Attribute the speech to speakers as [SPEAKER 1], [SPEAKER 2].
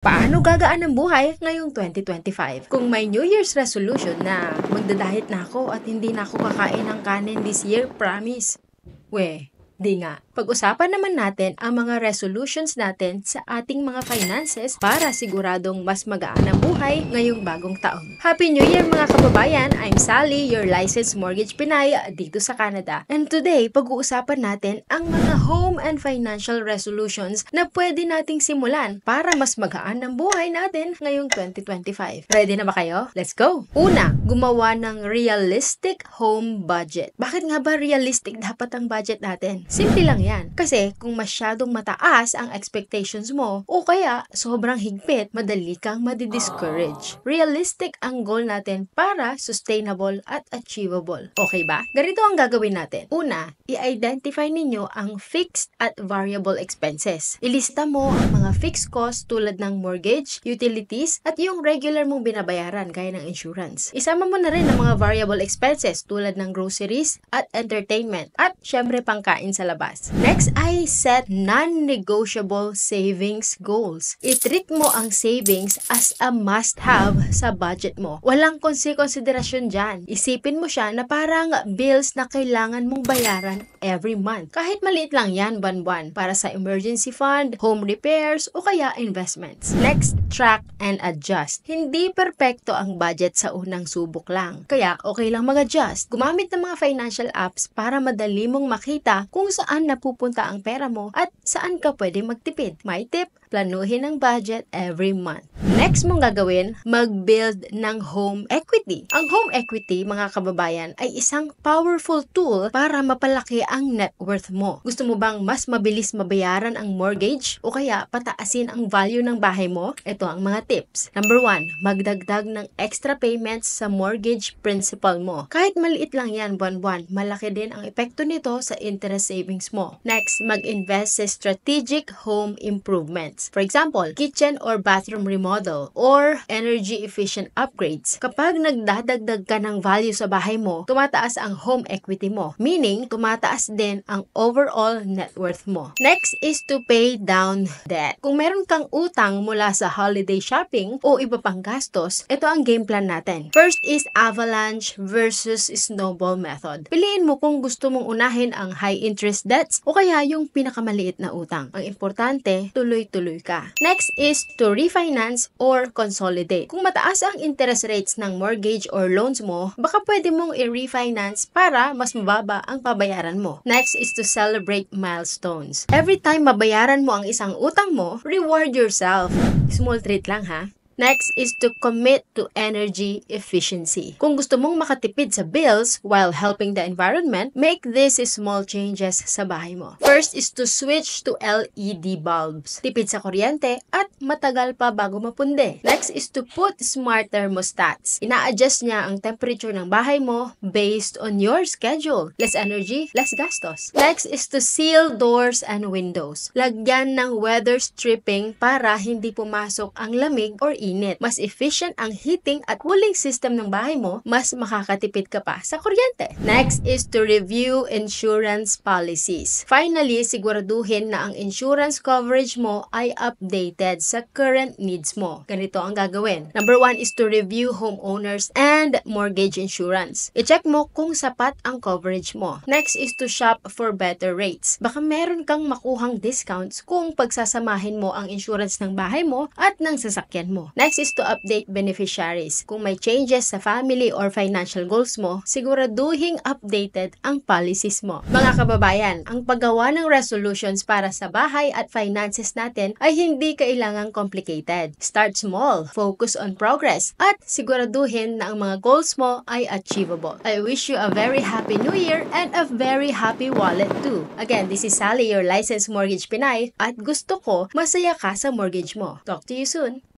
[SPEAKER 1] Paano gagaan ang buhay ngayong 2025? Kung may New Year's resolution na magdadahit na ako at hindi na ako kakain ng kanin this year, promise. Di nga. Pag-usapan naman natin ang mga resolutions natin sa ating mga finances para siguradong mas magaan ang buhay ngayong bagong taon. Happy New Year mga kababayan! I'm Sally, your licensed mortgage Pinay dito sa Canada. And today, pag-uusapan natin ang mga home and financial resolutions na pwede nating simulan para mas magaan ang buhay natin ngayong 2025. Ready na ba kayo? Let's go! Una, gumawa ng realistic home budget. Bakit nga ba realistic dapat ang budget natin? Simple lang yan. Kasi kung masyadong mataas ang expectations mo o kaya sobrang higpit, madali kang madi-discourage. Realistic ang goal natin para sustainable at achievable. Okay ba? Ganito ang gagawin natin. Una, i-identify ninyo ang fixed at variable expenses. Ilista mo ang mga fixed costs tulad ng mortgage, utilities, at yung regular mong binabayaran gaya ng insurance. Isama mo na rin ang mga variable expenses tulad ng groceries at entertainment at syempre pangkain sa labas. Next ay set non-negotiable savings goals. I-treat mo ang savings as a must-have sa budget mo. Walang konsiderasyon dyan. Isipin mo siya na parang bills na kailangan mong bayaran every month. Kahit maliit lang yan buwan-buwan para sa emergency fund, home repairs, o kaya investments. Next, track and adjust. Hindi perpekto ang budget sa unang subok lang. Kaya okay lang mag-adjust. Gumamit ng mga financial apps para madali mong makita kung saan napupunta ang pera mo at saan ka pwede magtipid. My tip, planuhin ang budget every month. Next mong gagawin, mag-build ng home equity. Ang home equity, mga kababayan, ay isang powerful tool para mapalaki ang net worth mo. Gusto mo bang mas mabilis mabayaran ang mortgage o kaya pataasin ang value ng bahay mo? Ito ang mga tips. Number 1, magdagdag ng extra payments sa mortgage principal mo. Kahit maliit lang yan buwan-buwan, malaki din ang epekto nito sa interest savings mo. Next, mag-invest sa strategic home improvements. For example, kitchen or bathroom remodel or energy efficient upgrades. Kapag nagdadagdag ka ng value sa bahay mo, tumataas ang home equity mo. Meaning, tumataas din ang overall net worth mo. Next is to pay down debt. Kung meron kang utang mula sa holiday shopping o iba pang gastos, ito ang game plan natin. First is avalanche versus snowball method. Piliin mo kung gusto mong unahin ang high interest debts o kaya yung pinakamaliit na utang. Ang importante, tuloy-tuloy ka. Next is to refinance or consolidate. Kung mataas ang interest rates ng mortgage or loans mo, baka pwede mong i-refinance para mas mababa ang pabayaran mo. Next is to celebrate milestones. Every time mabayaran mo ang isang utang mo, reward yourself. Small treat lang ha. Next is to commit to energy efficiency. Kung gusto mong makatipid sa bills while helping the environment, make these small changes sa bahay mo. First is to switch to LED bulbs. Tipid sa kuryente at matagal pa bago mapundi. Next is to put smart thermostats. Ina-adjust niya ang temperature ng bahay mo based on your schedule. Less energy, less gastos. Next is to seal doors and windows. Lagyan ng weather stripping para hindi pumasok ang lamig or init. Mas efficient ang heating at cooling system ng bahay mo, mas makakatipid ka pa sa kuryente. Next is to review insurance policies. Finally, siguraduhin na ang insurance coverage mo ay updated sa current needs mo. Ganito ang gagawin. Number 1 is to review homeowners and mortgage insurance. I-check mo kung sapat ang coverage mo. Next is to shop for better rates. Baka meron kang makuhang discounts kung pagsasamahin mo ang insurance ng bahay mo at ng sasakyan mo. Next is to update beneficiaries. Kung may changes sa family or financial goals mo, siguraduhing updated ang policies mo. Mga kababayan, ang paggawa ng resolutions para sa bahay at finances natin ay hindi kailangang complicated. Start small, focus on progress, at siguraduhin na ang mga goals mo ay achievable. I wish you a very happy New Year and a very happy wallet too. Again, this is Sally, your licensed mortgage Pinay, at gusto ko masaya ka sa mortgage mo. Talk to you soon!